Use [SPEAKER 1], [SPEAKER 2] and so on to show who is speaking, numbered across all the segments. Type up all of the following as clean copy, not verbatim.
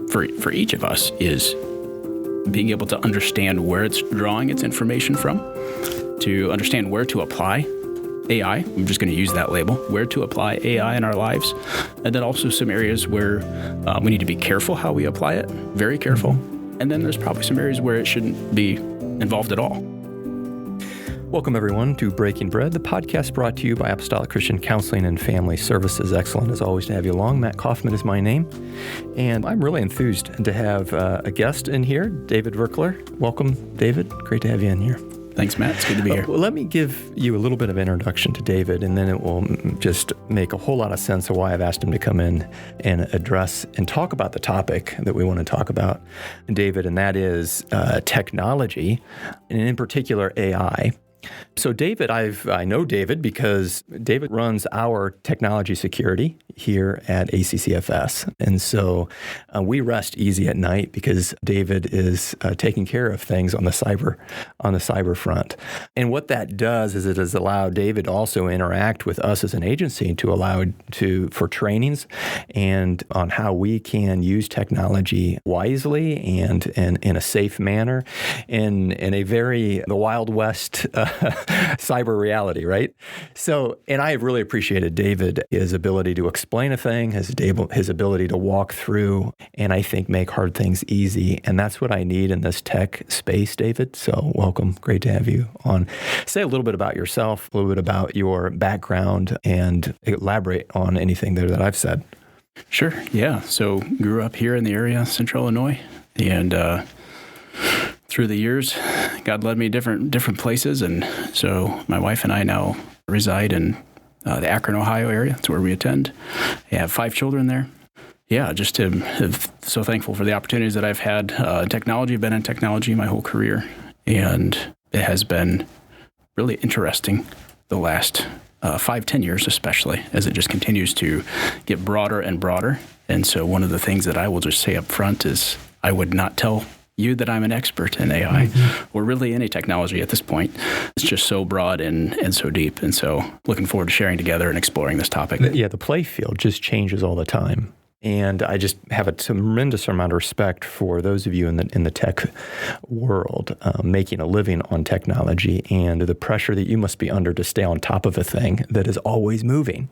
[SPEAKER 1] for each of us is being able to understand where it's drawing its information from, to understand where to apply AI. I'm just going to use that label, where to apply AI in our lives. And then also some areas where we need to be careful how we apply it, very careful. And then there's probably some areas where it shouldn't be involved at all.
[SPEAKER 2] Welcome, everyone, to Breaking Bread, the podcast brought to you by Apostolic Christian Counseling and Family Services. Excellent, as always, to have you along. Matt Kaufman is my name, and I'm really enthused to have a guest in here, David Virkler. Welcome, David. Great to have you in here.
[SPEAKER 1] Thanks, Matt. It's good to be here.
[SPEAKER 2] Well, let me give you a little bit of introduction to David, and then it will just make a whole lot of sense of why I've asked him to come in and address and talk about the topic that we want to talk about, David, and that is technology, and in particular AI. So David, I know David because David runs our technology security here at ACCFS. And so we rest easy at night because David is taking care of things on the cyber front. And what that does is it has allowed David to also interact with us as an agency for trainings and on how we can use technology wisely and in a safe manner in the Wild West cyber reality, right? So, and I have really appreciated David, his ability to explain a thing, his ability to walk through, and I think make hard things easy. And that's what I need in this tech space, David. So welcome. Great to have you on. Say a little bit about yourself, a little bit about your background, and elaborate on anything there that I've said.
[SPEAKER 1] Sure. Yeah. So grew up here in the area, Central Illinois, and through the years, God led me different places, and so my wife and I now reside in the Akron, Ohio area. That's where we attend. I have 5 children there. Yeah, so thankful for the opportunities that I've had. Been in technology my whole career, and it has been really interesting the last 5-10 years, especially as it just continues to get broader and broader. And so one of the things that I will just say up front is I would not tell you that I'm an expert in AI or really any technology at this point. It's just so broad and so deep. And so looking forward to sharing together and exploring this topic.
[SPEAKER 2] Yeah, the play field just changes all the time. And I just have a tremendous amount of respect for those of you in the tech world making a living on technology and the pressure that you must be under to stay on top of a thing that is always moving.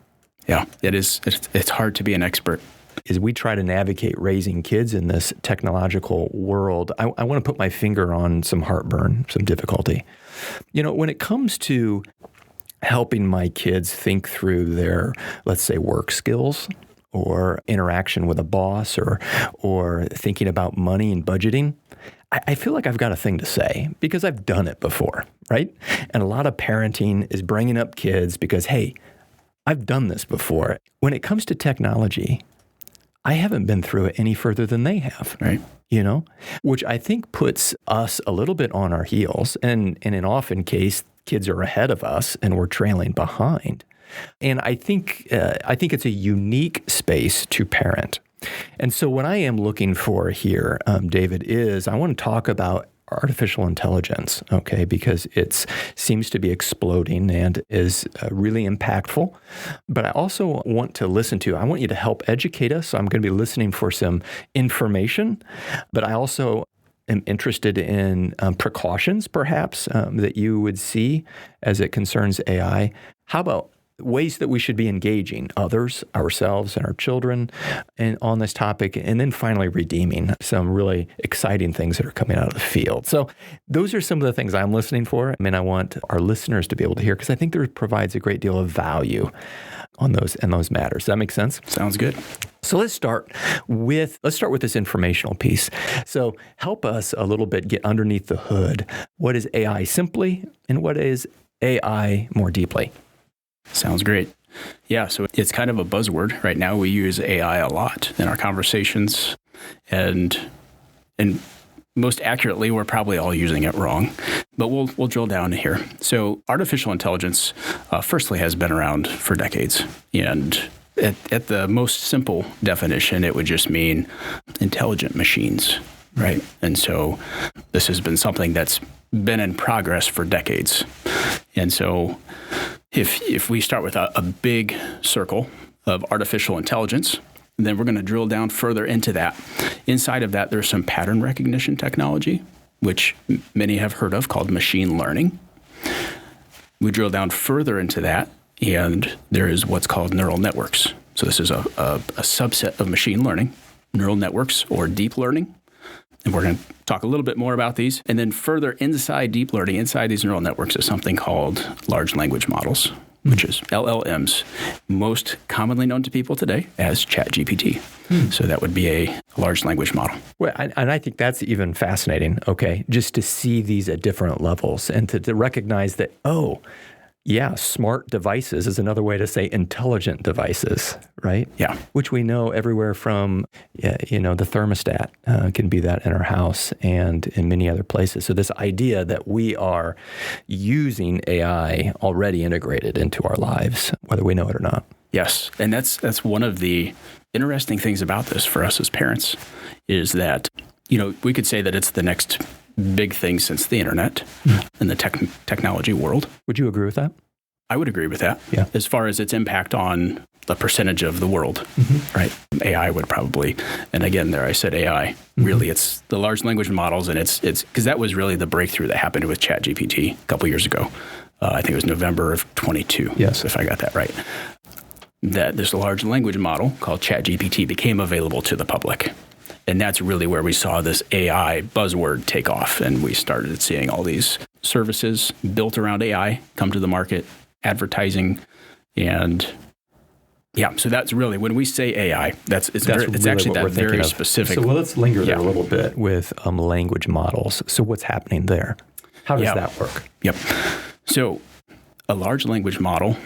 [SPEAKER 1] Yeah, it is. It's hard to be an expert.
[SPEAKER 2] As we try to navigate raising kids in this technological world, I want to put my finger on some heartburn, some difficulty. You know, when it comes to helping my kids think through their, let's say, work skills or interaction with a boss or thinking about money and budgeting, I feel like I've got a thing to say because I've done it before, right? And a lot of parenting is bringing up kids because, hey, I've done this before. When it comes to technology, I haven't been through it any further than they have,
[SPEAKER 1] right?
[SPEAKER 2] You know, which I think puts us a little bit on our heels. And in often case, kids are ahead of us and we're trailing behind. And I think it's a unique space to parent. And so what I am looking for here, David, is I want to talk about artificial intelligence, okay, because it seems to be exploding and is really impactful. But I also want you to help educate us. So I'm going to be listening for some information, but I also am interested in precautions, perhaps, that you would see as it concerns AI. How about ways that we should be engaging others, ourselves, and our children on this topic, and then finally redeeming some really exciting things that are coming out of the field. So those are some of the things I'm listening for. I mean, I want our listeners to be able to hear because I think there provides a great deal of value on those matters. Does that make sense?
[SPEAKER 1] Sounds good.
[SPEAKER 2] So let's start with this informational piece. So help us a little bit get underneath the hood. What is AI simply, and what is AI more deeply?
[SPEAKER 1] Sounds great. Yeah, so it's kind of a buzzword. Right now we use AI a lot in our conversations, and most accurately, we're probably all using it wrong, but we'll drill down here. So artificial intelligence, firstly, has been around for decades, and at the most simple definition, it would just mean intelligent machines, right? And so this has been something that's been in progress for decades. And so if we start with a big circle of artificial intelligence, And then we're going to drill down further into that. Inside of that, there's some pattern recognition technology, which many have heard of, called machine learning. We drill down further into that, and there is what's called neural networks. So this is a subset of machine learning, neural networks or deep learning. And we're going to talk a little bit more about these. And then further inside deep learning, inside these neural networks, is something called large language models, which is LLMs, most commonly known to people today as ChatGPT. So that would be a large language model.
[SPEAKER 2] Well, and I think that's even fascinating, okay, just to see these at different levels and to recognize that, oh, yeah, smart devices is another way to say intelligent devices, right?
[SPEAKER 1] Yeah.
[SPEAKER 2] Which we know everywhere from, the thermostat can be that in our house and in many other places. So this idea that we are using AI already integrated into our lives, whether we know it or not.
[SPEAKER 1] Yes, and that's one of the interesting things about this for us as parents is that, we could say that it's the next big thing since the internet in the technology world.
[SPEAKER 2] Would you agree with that?
[SPEAKER 1] I would agree with that.
[SPEAKER 2] Yeah.
[SPEAKER 1] As far as its impact on the percentage of the world, right? AI would probably, and again, there I said AI. Really, it's the large language models, and it's because that was really the breakthrough that happened with ChatGPT a couple years ago. I think it was November of 22.
[SPEAKER 2] Yes,
[SPEAKER 1] if I got that right. That this large language model called ChatGPT became available to the public. And that's really where we saw this AI buzzword take off. And we started seeing all these services built around AI come to the market, advertising. And yeah, so that's really, when we say AI, it's
[SPEAKER 2] really
[SPEAKER 1] actually that very
[SPEAKER 2] of.
[SPEAKER 1] specific.
[SPEAKER 2] So let's linger there a little bit with language models. So what's happening there? How does that work?
[SPEAKER 1] Yep. So a large language model,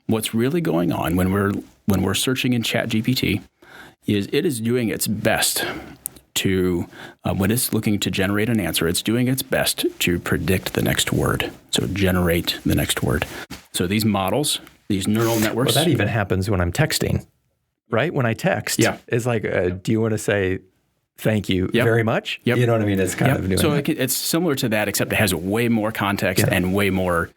[SPEAKER 1] what's really going on when we're searching in ChatGPT is it is doing its best to, when it's looking to generate an answer, it's doing its best to predict the next word. So generate the next word. So these models, these neural networks.
[SPEAKER 2] Well, that even happens when I'm texting, right? When I text, it's like, do you want to say thank you very much?
[SPEAKER 1] Yep.
[SPEAKER 2] You know what I mean? It's kind of doing
[SPEAKER 1] so
[SPEAKER 2] that.
[SPEAKER 1] It's similar to that, except it has way more context and way more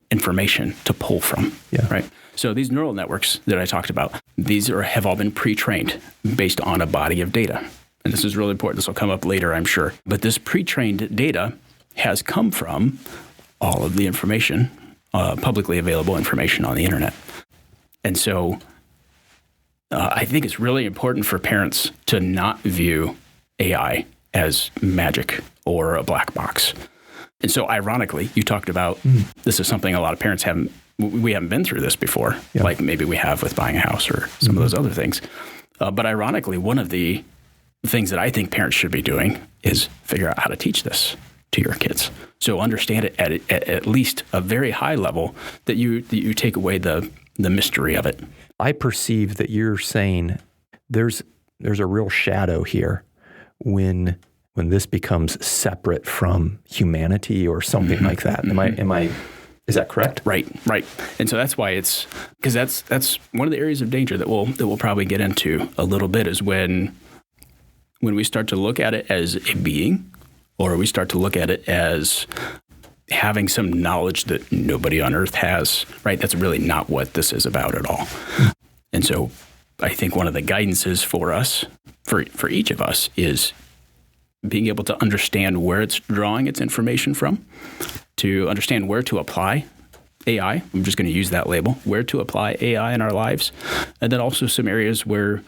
[SPEAKER 1] information to pull from, right? So these neural networks that I talked about, these have all been pre-trained based on a body of data. And this is really important. This will come up later, I'm sure. But this pre-trained data has come from all of the information, publicly available information on the internet. And so I think it's really important for parents to not view AI as magic or a black box. And so ironically, you talked about this is something a lot of parents we haven't been through this before, like maybe we have with buying a house or some of those other things. But ironically, one of the things that I think parents should be doing is figure out how to teach this to your kids. So understand it at least a very high level that you take away the mystery of it.
[SPEAKER 2] I perceive that you're saying there's a real shadow here when this becomes separate from humanity or something like that. Is that correct?
[SPEAKER 1] Right. And so that's why because that's one of the areas of danger that we'll probably get into a little bit is when we start to look at it as a being, or we start to look at it as having some knowledge that nobody on earth has, right? That's really not what this is about at all. And so I think one of the guidances for us, for each of us, is being able to understand where it's drawing its information from, to understand where to apply AI. I'm just going to use that label, where to apply AI in our lives. And then also some areas where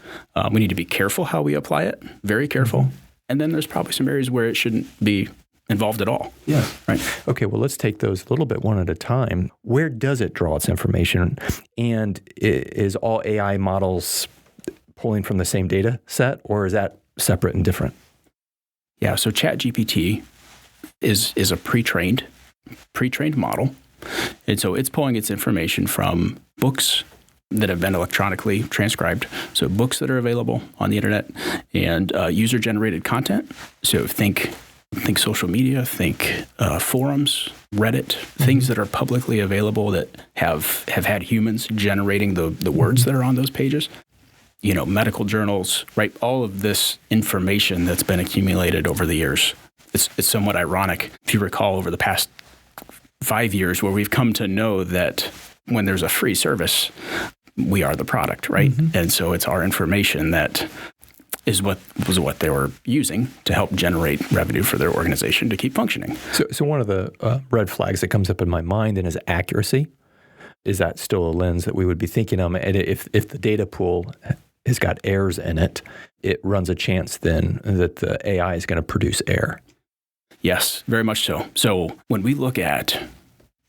[SPEAKER 1] we need to be careful how we apply it, very careful. And then there's probably some areas where it shouldn't be involved at all.
[SPEAKER 2] Yeah.
[SPEAKER 1] Right.
[SPEAKER 2] Okay, well, let's take those a little bit one at a time. Where does it draw its information? And is all AI models pulling from the same data set, or is that separate and different?
[SPEAKER 1] Yeah, so ChatGPT is a pre-trained model. And so it's pulling its information from books that have been electronically transcribed. So books that are available on the internet and user-generated content. So think social media, think forums, Reddit, things that are publicly available that have had humans generating the words that are on those pages. Medical journals, right? All of this information that's been accumulated over the years. It's somewhat ironic, if you recall, over the past 5 years, where we've come to know that when there's a free service, we are the product, right? And so it's our information that was what they were using to help generate revenue for their organization to keep functioning.
[SPEAKER 2] So one of the red flags that comes up in my mind then is accuracy. Is that still a lens that we would be thinking of? And if the data pool has got errors in it, it runs a chance then that the AI is going to produce error.
[SPEAKER 1] Yes, very much so. So when we look at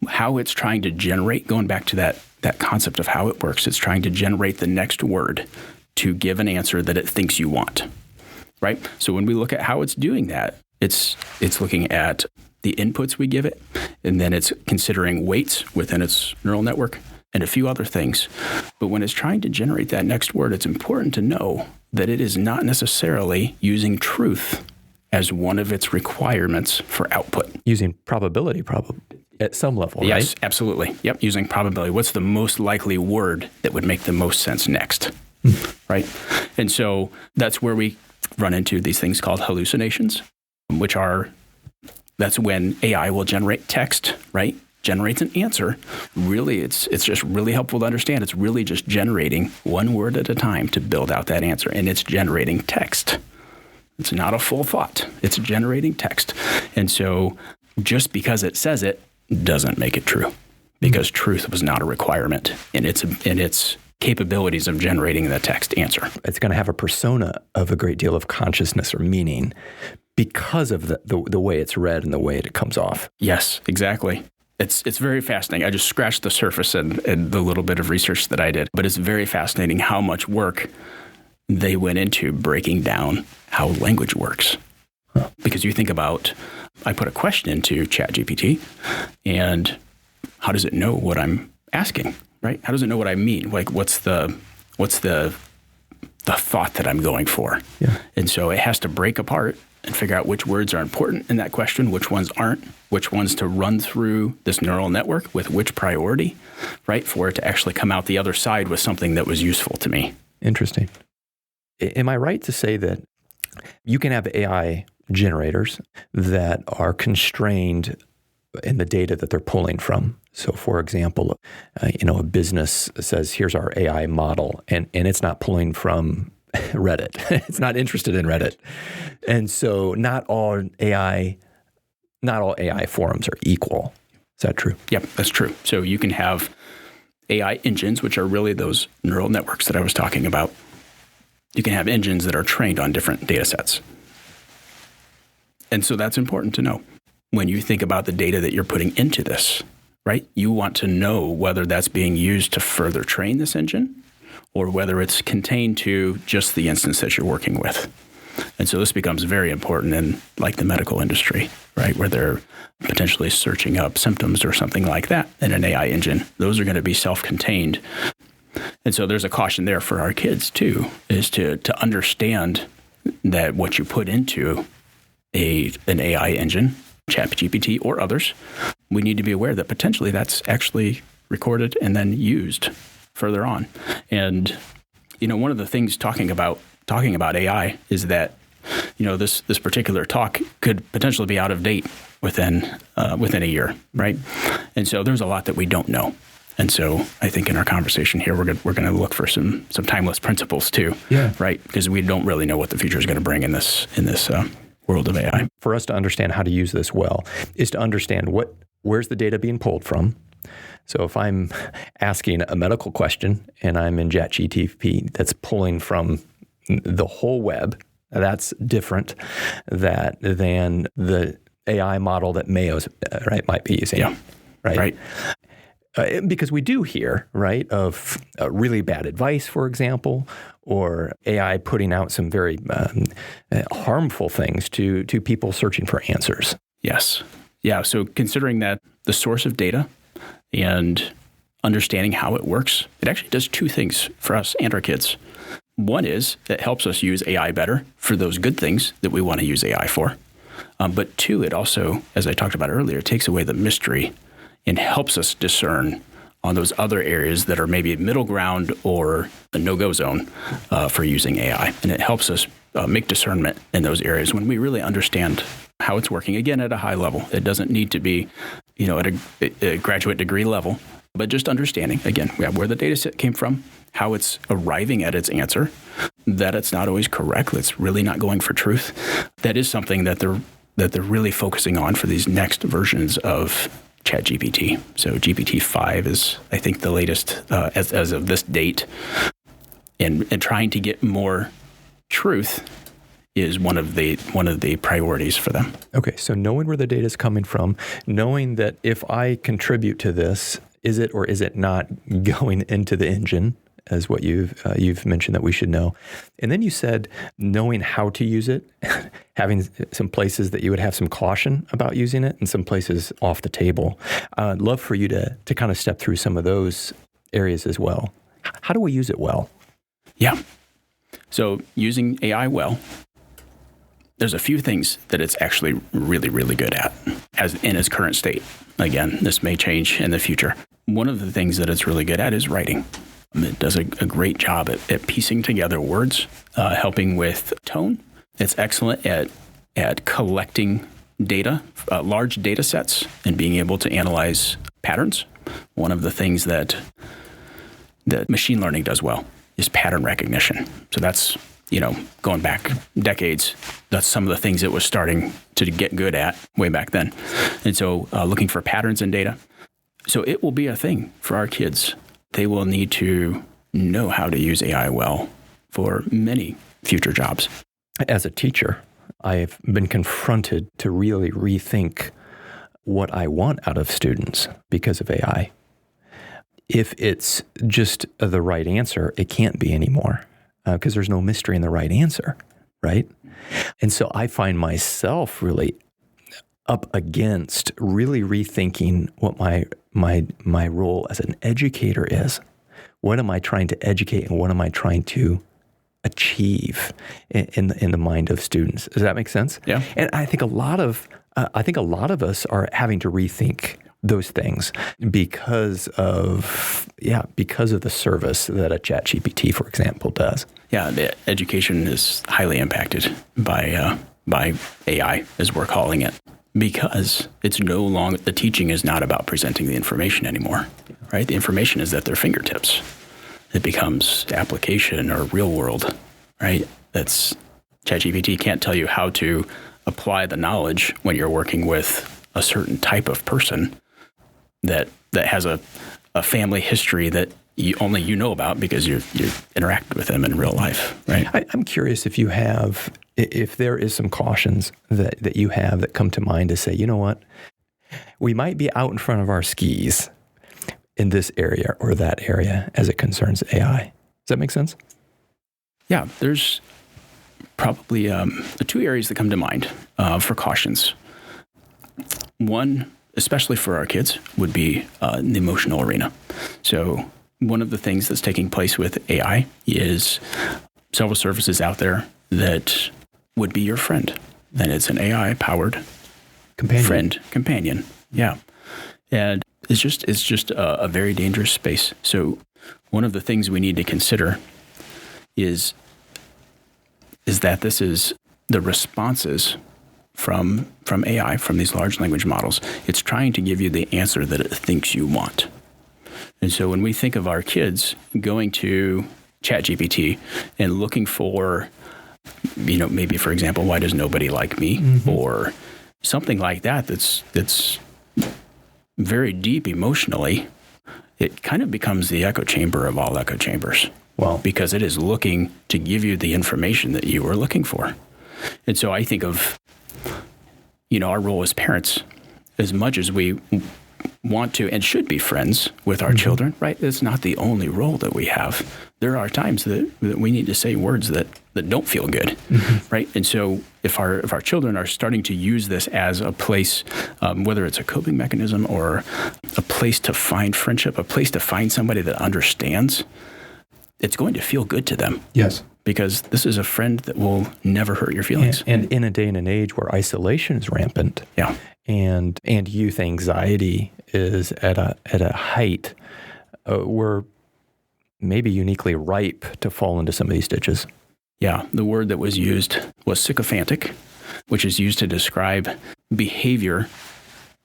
[SPEAKER 1] how it's trying to generate, going back to that concept of how it works, it's trying to generate the next word to give an answer that it thinks you want, right? So when we look at how it's doing that, it's looking at the inputs we give it, and then it's considering weights within its neural network and a few other things. But when it's trying to generate that next word, it's important to know that it is not necessarily using truth as one of its requirements for output.
[SPEAKER 2] Using probability at some level, right?
[SPEAKER 1] Yes, absolutely. Yep, using probability. What's the most likely word that would make the most sense next, right? And so that's where we run into these things called hallucinations, that's when AI will generate text, right? Generates an answer. Really, it's just really helpful to understand. It's really just generating one word at a time to build out that answer, and it's generating text. It's not a full thought. It's generating text. And so just because it says it doesn't make it true, because truth was not a requirement in its capabilities of generating the text answer.
[SPEAKER 2] It's going to have a persona of a great deal of consciousness or meaning because of the way it's read and the way it comes off.
[SPEAKER 1] Yes, exactly. It's very fascinating. I just scratched the surface and the little bit of research that I did, but it's very fascinating how much work they went into breaking down how language works. Because you think about, I put a question into ChatGPT, and how does it know what I'm asking, right? How does it know what I mean? Like, what's the thought that I'm going for?
[SPEAKER 2] Yeah.
[SPEAKER 1] And so it has to break apart and figure out which words are important in that question, which ones aren't, which ones to run through this neural network with which priority, right, for it to actually come out the other side with something that was useful to me.
[SPEAKER 2] Interesting. Am I right to say that you can have AI generators that are constrained in the data that they're pulling from? So, for example, a business says, here's our AI model, and it's not pulling from Reddit. It's not interested in Reddit. And so not all AI forums are equal. Is that true?
[SPEAKER 1] Yep, that's true. So you can have AI engines, which are really those neural networks that I was talking about. You can have engines that are trained on different data sets. And so that's important to know. When you think about the data that you're putting into this, right, you want to know whether that's being used to further train this engine or whether it's contained to just the instance that you're working with. And so this becomes very important in like the medical industry, right, where they're potentially searching up symptoms or something like that in an AI engine. Those are going to be self-contained. And so there's a caution there for our kids too, is to understand that what you put into an AI engine, ChatGPT or others, we need to be aware that potentially that's actually recorded and then used further on. And, one of the things talking about AI is that, this particular talk could potentially be out of date within a year, right? And so there's a lot that we don't know. And so I think in our conversation here, we're going to look for some timeless principles too, right? Because we don't really know what the future is going to bring in this world of AI.
[SPEAKER 2] For us to understand how to use this well is to understand where's the data being pulled from. So if I'm asking a medical question and I'm in ChatGPT that's pulling from the whole web, that's different than the AI model that Mayo's might be using.
[SPEAKER 1] Yeah. Right.
[SPEAKER 2] Because we do hear, right, of really bad advice, for example, or AI putting out some very harmful things to people searching for answers.
[SPEAKER 1] Yes. Yeah. So considering that the source of data and understanding how it works, it actually does two things for us and our kids. One is it helps us use AI better for those good things that we want to use AI for. But two, it also, as I talked about earlier, takes away the mystery and helps us discern on those other areas that are maybe a middle ground or a no-go zone for using AI. And it helps us make discernment in those areas when we really understand how it's working, again, at a high level. It doesn't need to be, at a graduate degree level, But just understanding, again, where the data set came from, how it's arriving at its answer, that it's not always correct, it's really not going for truth. That is something that they're really focusing on for these next versions of ChatGPT. So GPT-5 is, I think, the latest as of this date. And trying to get more truth is one of the priorities for them.
[SPEAKER 2] Okay, so knowing where the data is coming from, knowing that if I contribute to this, is it or is it not going into the engine, as what you've mentioned that we should know. And then you said knowing how to use it, having some places that you would have some caution about using it and some places off the table. I'd love for you to kind of step through some of those areas as well. How do we use it well?
[SPEAKER 1] Yeah. So using AI well, there's a few things that it's actually really, really good at as in its current state. Again, this may change in the future. One of the things that it's really good at is writing. It does a great job at piecing together words, helping with tone. It's excellent at collecting data, large data sets, and being able to analyze patterns. One of the things that machine learning does well is pattern recognition. So that's, going back decades, that's some of the things it was starting to get good at way back then. And so looking for patterns in data. So it will be a thing for our kids. They will need to know how to use AI well for many future jobs.
[SPEAKER 2] As a teacher, I've been confronted to really rethink what I want out of students because of AI. If it's just the right answer, it can't be anymore because there's no mystery in the right answer, right? And so I find myself really up against really rethinking what my role as an educator is. What am I trying to educate and what am I trying to achieve in the mind of students? Does that make sense?
[SPEAKER 1] Yeah.
[SPEAKER 2] And I think a lot of us are having to rethink those things because of the service that a ChatGPT, for example, does.
[SPEAKER 1] Yeah, the education is highly impacted by AI, as we're calling it, because it's no longer, the teaching is not about presenting the information anymore, right? The information is at their fingertips. It becomes application or real world, right? That's ChatGPT can't tell you how to apply the knowledge when you're working with a certain type of person that has a family history that only you know about because you interact with them in real life, right?
[SPEAKER 2] I'm curious if there is some cautions that you have that come to mind to say, you know what, we might be out in front of our skis in this area or that area as it concerns AI. Does that make sense?
[SPEAKER 1] Yeah, there's probably the two areas that come to mind for cautions. One, especially for our kids, would be in the emotional arena. So one of the things that's taking place with AI is several services out there that would be your friend. And it's an AI-powered companion. Yeah. And it's just a very dangerous space. So one of the things we need to consider is that this is the responses from AI, from these large language models. It's trying to give you the answer that it thinks you want. And so when we think of our kids going to ChatGPT and looking for, maybe, for example, why does nobody like me? Mm-hmm. Or something like that's very deep emotionally, it kind of becomes the echo chamber of all echo chambers.
[SPEAKER 2] Well,
[SPEAKER 1] because it is looking to give you the information that you are looking for. And so I think of, our role as parents, as much as we want to and should be friends with our children, right? It's not the only role that we have. There are times that we need to say words that don't feel good, right? And so if our children are starting to use this as a place, whether it's a coping mechanism or a place to find friendship, a place to find somebody that understands, it's going to feel good to them.
[SPEAKER 2] Yes.
[SPEAKER 1] Because this is a friend that will never hurt your feelings.
[SPEAKER 2] And in a day and an age where isolation is rampant,
[SPEAKER 1] yeah,
[SPEAKER 2] and youth anxiety is at a height, we're maybe uniquely ripe to fall into some of these ditches.
[SPEAKER 1] Yeah, the word that was used was sycophantic, which is used to describe behavior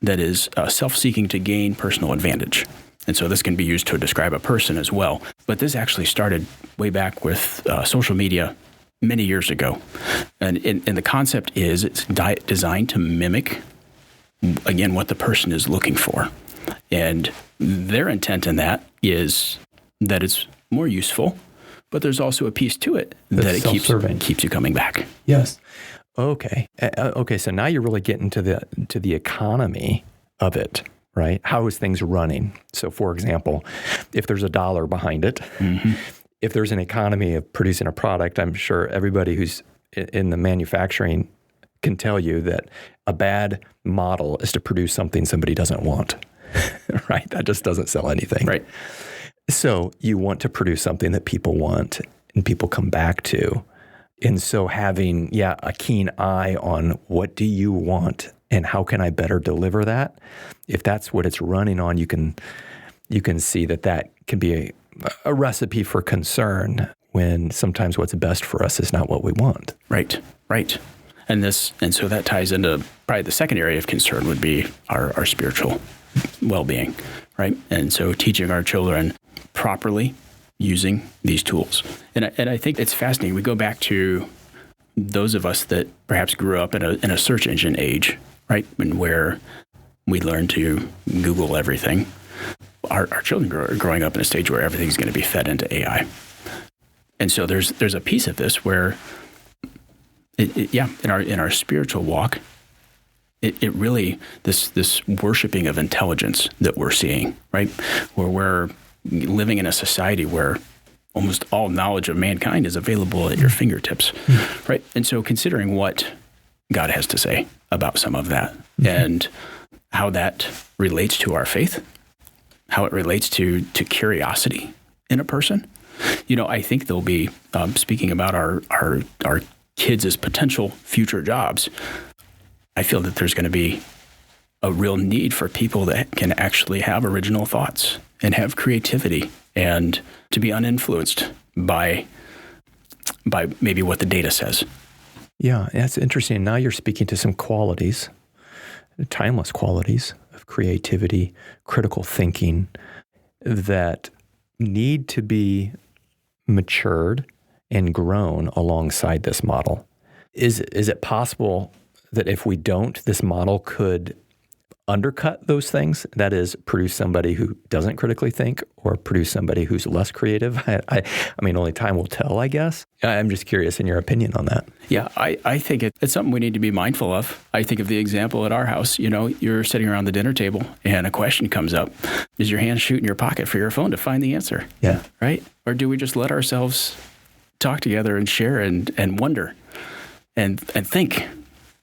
[SPEAKER 1] that is self-seeking to gain personal advantage. And so this can be used to describe a person as well. But this actually started way back with social media many years ago. And the concept is it's designed to mimic, again, what the person is looking for. And their intent in that is that it's more useful, but there's also a piece to it that it keeps you coming back.
[SPEAKER 2] Yes. Okay. Okay. So now you're really getting to the economy of it, right? How is things running? So, for example, if there's $1 behind it, if there's an economy of producing a product, I'm sure everybody who's in the manufacturing can tell you that a bad model is to produce something somebody doesn't want, right? That just doesn't sell anything.
[SPEAKER 1] Right.
[SPEAKER 2] So you want to produce something that people want and people come back to. And so having, a keen eye on what do you want and how can I better deliver that? If that's what it's running on, you can see that can be a recipe for concern when sometimes what's best for us is not what we want.
[SPEAKER 1] Right. And so that ties into probably the second area of concern would be our spiritual well-being, right? And so teaching our children properly using these tools. And I think it's fascinating. We go back to those of us that perhaps grew up in a search engine age, right? And where we learned to Google everything. Our children are growing up in a stage where everything's going to be fed into AI. And so there's a piece of this where in our spiritual walk, it really, this worshiping of intelligence that we're seeing, right? Where we're living in a society where almost all knowledge of mankind is available at your fingertips, right? And so considering what God has to say about some of that and how that relates to our faith, how it relates to curiosity in a person, I think there'll be, speaking about our kids as potential future jobs, I feel that there's going to be a real need for people that can actually have original thoughts and have creativity and to be uninfluenced by maybe what the data says.
[SPEAKER 2] Yeah, that's interesting. Now you're speaking to some qualities, timeless qualities of creativity, critical thinking that need to be matured and grown alongside this model. Is it possible that if we don't, this model could undercut those things? That is, produce somebody who doesn't critically think or produce somebody who's less creative? I mean, only time will tell, I guess. I'm just curious in your opinion on that.
[SPEAKER 1] Yeah, I think it's something we need to be mindful of. I think of the example at our house. You're sitting around the dinner table and a question comes up. Does your hand shoot in your pocket for your phone to find the answer?
[SPEAKER 2] Yeah.
[SPEAKER 1] Right? Or do we just let ourselves talk together and share and wonder and think,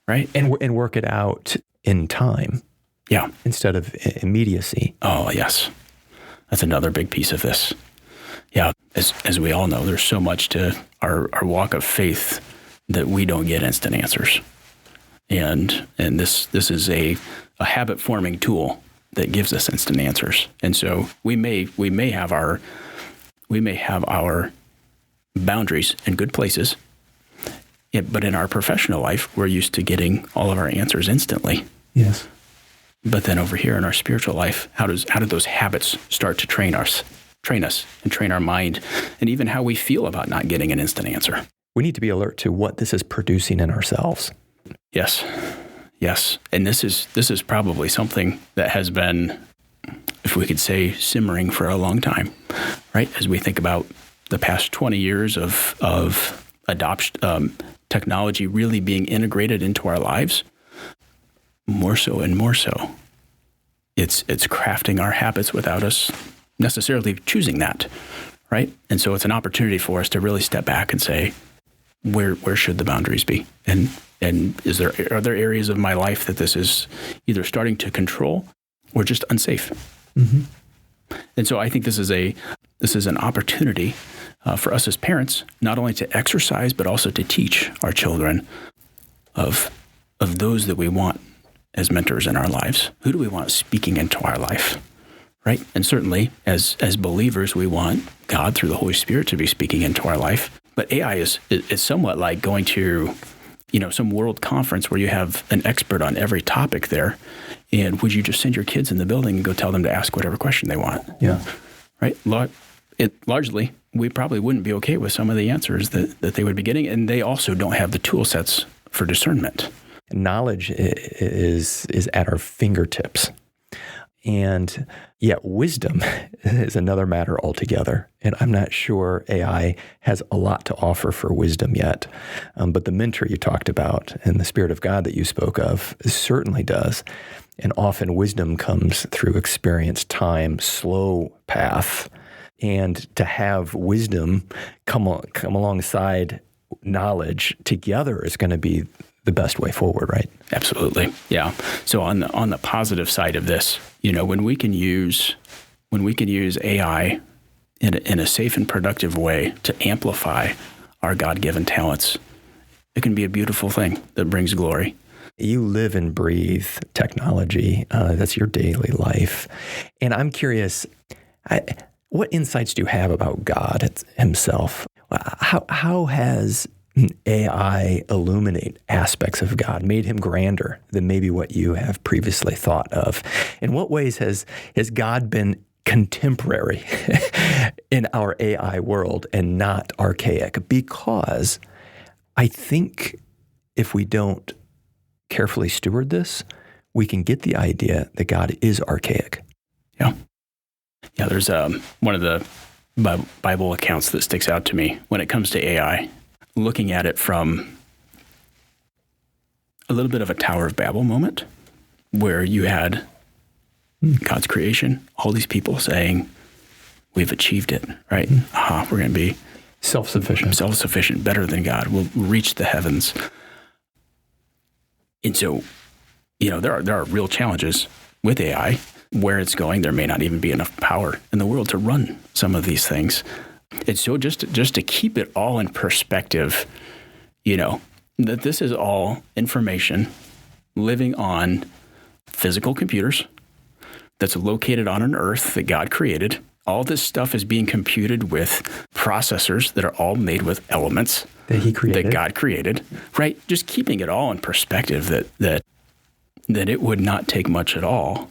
[SPEAKER 1] right?
[SPEAKER 2] And work it out in time.
[SPEAKER 1] Yeah.
[SPEAKER 2] Instead of immediacy.
[SPEAKER 1] Oh, yes. That's another big piece of this. Yeah. As we all know, there's so much to our walk of faith that we don't get instant answers. And this is a habit forming tool that gives us instant answers. And so we may have our boundaries in good places. But in our professional life, we're used to getting all of our answers instantly.
[SPEAKER 2] Yes.
[SPEAKER 1] But then over here in our spiritual life, how do those habits start to train us and train our mind, and even how we feel about not getting an instant answer?
[SPEAKER 2] We need to be alert to what this is producing in ourselves.
[SPEAKER 1] Yes. And this is probably something that has been, if we could say, simmering for a long time, right? As we think about the past 20 years of adoption, technology really being integrated into our lives. More so and more so. It's crafting our habits without us necessarily choosing that, right? And so it's an opportunity for us to really step back and say, where should the boundaries be? And are there areas of my life that this is either starting to control or just unsafe? Mm-hmm. And so I think this is an opportunity for us as parents, not only to exercise but also to teach our children of those that we want as mentors in our lives. Who do we want speaking into our life, right? And certainly, as believers, we want God through the Holy Spirit to be speaking into our life. But AI is somewhat like going to some world conference where you have an expert on every topic there. And would you just send your kids in the building and go tell them to ask whatever question they want?
[SPEAKER 2] Yeah.
[SPEAKER 1] Right? Largely, we probably wouldn't be okay with some of the answers that they would be getting. And they also don't have the tool sets for discernment.
[SPEAKER 2] Knowledge is at our fingertips. And yet wisdom is another matter altogether. And I'm not sure AI has a lot to offer for wisdom yet. But the mentor you talked about and the Spirit of God that you spoke of certainly does. And often wisdom comes through experience, time, slow path. And to have wisdom come alongside knowledge together is going to be the best way forward, right?
[SPEAKER 1] Absolutely. Yeah. So on the positive side of this, when we can use AI in a safe and productive way to amplify our God-given talents, it can be a beautiful thing that brings glory.
[SPEAKER 2] You live and breathe technology. That's your daily life. And I'm curious, what insights do you have about God himself? How has AI illuminate aspects of God, made him grander than maybe what you have previously thought of? In what ways has God been contemporary in our AI world and not archaic? Because I think if we don't carefully steward this, we can get the idea that God is archaic.
[SPEAKER 1] Yeah. Yeah, there's one of the Bible accounts that sticks out to me when it comes to AI, looking at it from a little bit of a Tower of Babel moment, where you had God's creation, all these people saying, we've achieved it, right? We're going to be self-sufficient, better than God. We'll reach the heavens. And so, there are real challenges with AI. Where it's going, there may not even be enough power in the world to run some of these things. And so just to keep it all in perspective, that this is all information living on physical computers that's located on an earth that God created. All this stuff is being computed with processors that are all made with elements that God created, right? Just keeping it all in perspective that it would not take much at all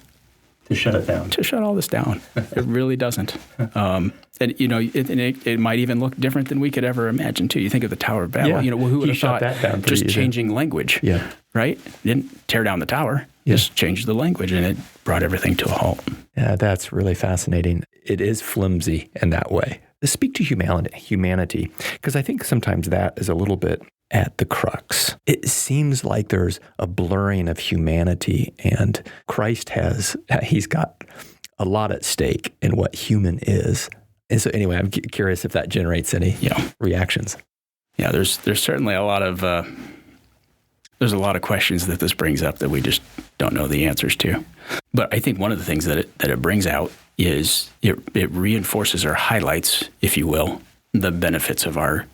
[SPEAKER 2] to shut it down.
[SPEAKER 1] To shut all this down. It really doesn't. And it might even look different than we could ever imagine, too. You think of the Tower of Babel.
[SPEAKER 2] Yeah.
[SPEAKER 1] Who would have thought
[SPEAKER 2] that down
[SPEAKER 1] just changing language, right? Didn't tear down the tower, just changed the language, and it brought everything to a halt.
[SPEAKER 2] Yeah, that's really fascinating. It is flimsy in that way. Speak to humanity, because I think sometimes that is a little bit at the crux. It seems like there's a blurring of humanity, and Christ he's got a lot at stake in what human is. And so anyway, I'm curious if that generates any reactions. Yeah,
[SPEAKER 1] there's certainly a lot of there's a lot of questions that this brings up that we just don't know the answers to. But I think one of the things that it brings out is it reinforces or highlights, if you will, the benefits of our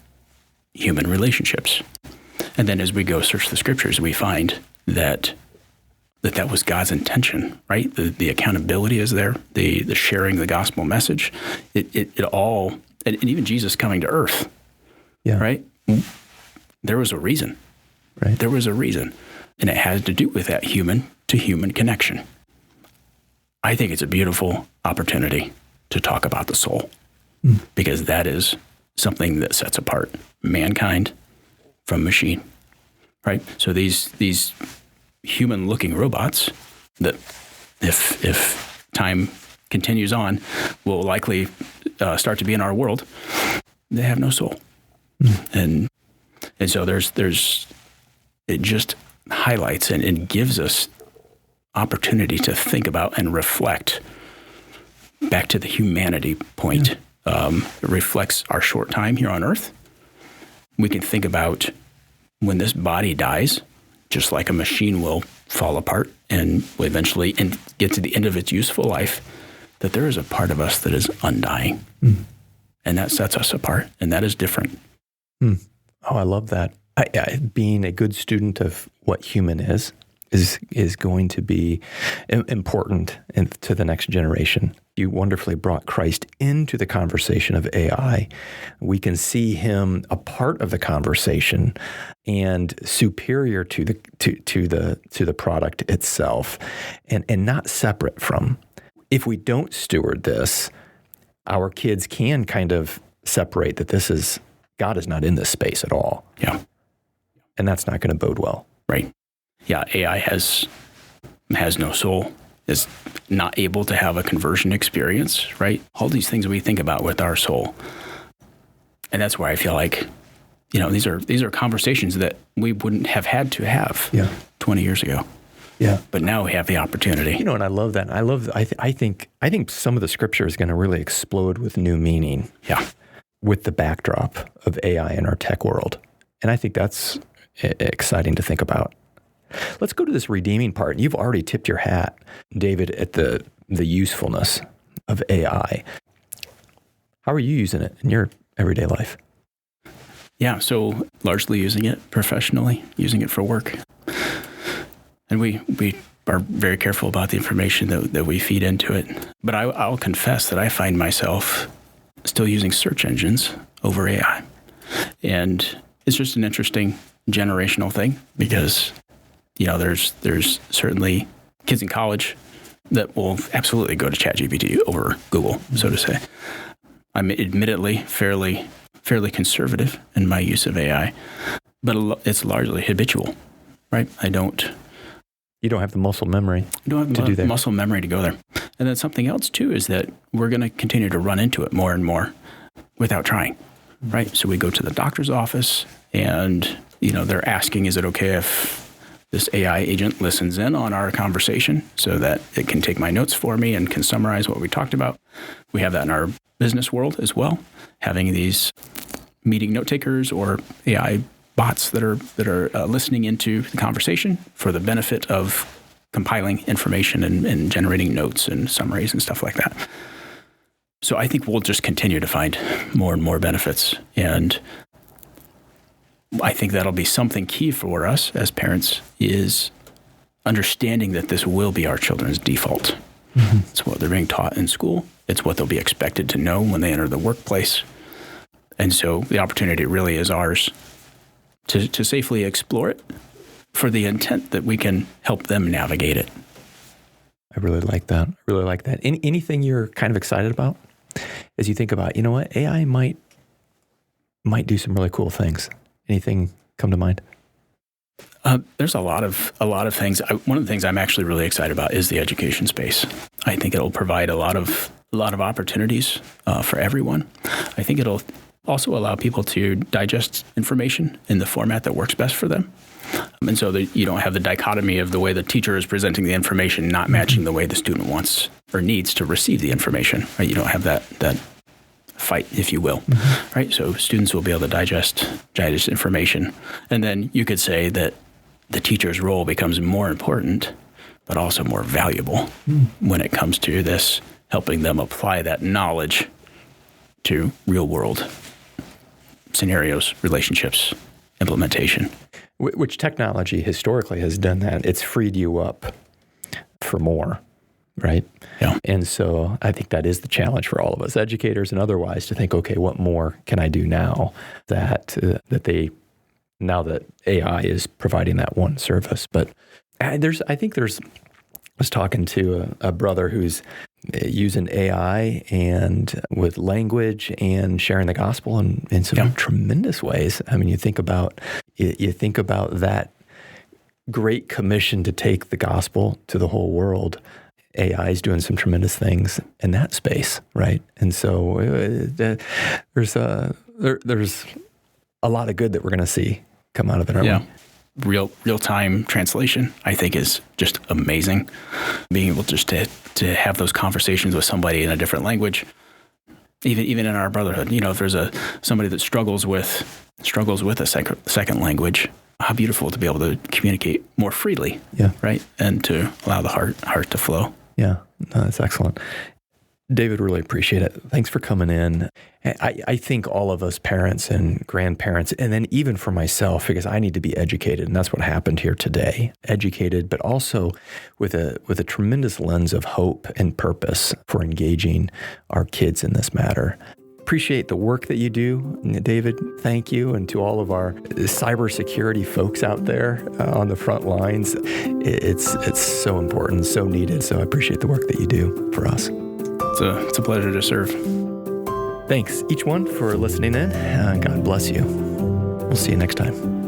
[SPEAKER 1] human relationships. And then as we go search the scriptures, we find that was God's intention, right? The accountability is there, the sharing the gospel message, it all, and even Jesus coming to earth, right? There was a reason,
[SPEAKER 2] right?
[SPEAKER 1] There was a reason, and it has to do with that human to human connection. I think it's a beautiful opportunity to talk about the soul, because that is something that sets apart mankind from machine, right? So these human-looking robots that, if time continues on, will likely start to be in our world. They have no soul, and so there's it just highlights and gives us opportunity to think about and reflect back to the humanity point. It reflects our short time here on earth. We can think about when this body dies, just like a machine will fall apart and will eventually get to the end of its useful life, that there is a part of us that is undying. And that sets us apart, and that is different.
[SPEAKER 2] Oh, I love that. Being a good student of what human is going to be important to the next generation. You wonderfully brought Christ into the conversation of AI. We can see him a part of the conversation and superior to the product itself, and not separate from. If we don't steward this, our kids can kind of separate that God is not in this space at all.
[SPEAKER 1] Yeah.
[SPEAKER 2] And that's not going to bode well.
[SPEAKER 1] Right. Yeah. AI has no soul, is not able to have a conversion experience, right? All these things we think about with our soul. And that's where I feel like, these are conversations that we wouldn't have had to have 20 years ago.
[SPEAKER 2] Yeah.
[SPEAKER 1] But now we have the opportunity.
[SPEAKER 2] And I love that. I think some of the scripture is going to really explode with new meaning.
[SPEAKER 1] Yeah.
[SPEAKER 2] With the backdrop of AI in our tech world. And I think that's exciting to think about. Let's go to this redeeming part. You've already tipped your hat, David, at the usefulness of AI. How are you using it in your everyday life?
[SPEAKER 1] Yeah, so largely using it professionally, using it for work. And we are very careful about the information that we feed into it. But I'll confess that I find myself still using search engines over AI. And it's just an interesting generational thing because there's certainly kids in college that will absolutely go to ChatGPT over Google, so to say. I'm admittedly fairly conservative in my use of AI, but it's largely habitual, right? You
[SPEAKER 2] don't have the muscle memory to do that.
[SPEAKER 1] Muscle memory to go there. And then something else too is that we're going to continue to run into it more and more without trying, right? So we go to the doctor's office and they're asking, is it okay if this AI agent listens in on our conversation so that it can take my notes for me and can summarize what we talked about? We have that in our business world as well, having these meeting note takers or AI bots that are listening into the conversation for the benefit of compiling information and generating notes and summaries and stuff like that. So I think we'll just continue to find more and more benefits. And I think that'll be something key for us as parents is understanding that this will be our children's default. Mm-hmm. It's what they're being taught in school. It's what they'll be expected to know when they enter the workplace. And so the opportunity really is ours to safely explore it for the intent that we can help them navigate it.
[SPEAKER 2] I really like that. Anything you're kind of excited about as you think about, what, AI might do some really cool things. Anything come to mind?
[SPEAKER 1] There's a lot of things. One of the things I'm actually really excited about is the education space. I think it'll provide a lot of opportunities for everyone. I think it'll also allow people to digest information in the format that works best for them. And so that you don't have the dichotomy of the way the teacher is presenting the information not matching the way the student wants or needs to receive the information. Right? You don't have that fight, if you will. Mm-hmm. Right? So students will be able to digest information. And then you could say that the teacher's role becomes more important, but also more valuable when it comes to this, helping them apply that knowledge to real world scenarios, relationships, implementation.
[SPEAKER 2] Which technology historically has done that. It's freed you up for more, right?
[SPEAKER 1] Yeah.
[SPEAKER 2] And so I think that is the challenge for all of us, educators and otherwise, to think, okay, what more can I do now that AI is providing that one service? But I was talking to a brother who's using AI and with language and sharing the gospel in some tremendous ways. I mean, you think about that great commission to take the gospel to the whole world. AI is doing some tremendous things in that space, right? And so there's a lot of good that we're going to see come out of it.
[SPEAKER 1] Yeah. Real-time translation, I think, is just amazing. Being able just to have those conversations with somebody in a different language, even in our brotherhood. If there's somebody that struggles with a second language, how beautiful to be able to communicate more freely, right? And to allow the heart to flow.
[SPEAKER 2] Yeah, no, that's excellent. David, really appreciate it. Thanks for coming in. I think all of us parents and grandparents, and then even for myself, because I need to be educated, and that's what happened here today. Educated, but also with a tremendous lens of hope and purpose for engaging our kids in this matter. Appreciate the work that you do, David. Thank you. And to all of our cybersecurity folks out there on the front lines, it's so important, so needed. So I appreciate the work that you do for us.
[SPEAKER 1] It's a pleasure to serve.
[SPEAKER 2] Thanks, each one, for listening in. God bless you. We'll see you next time.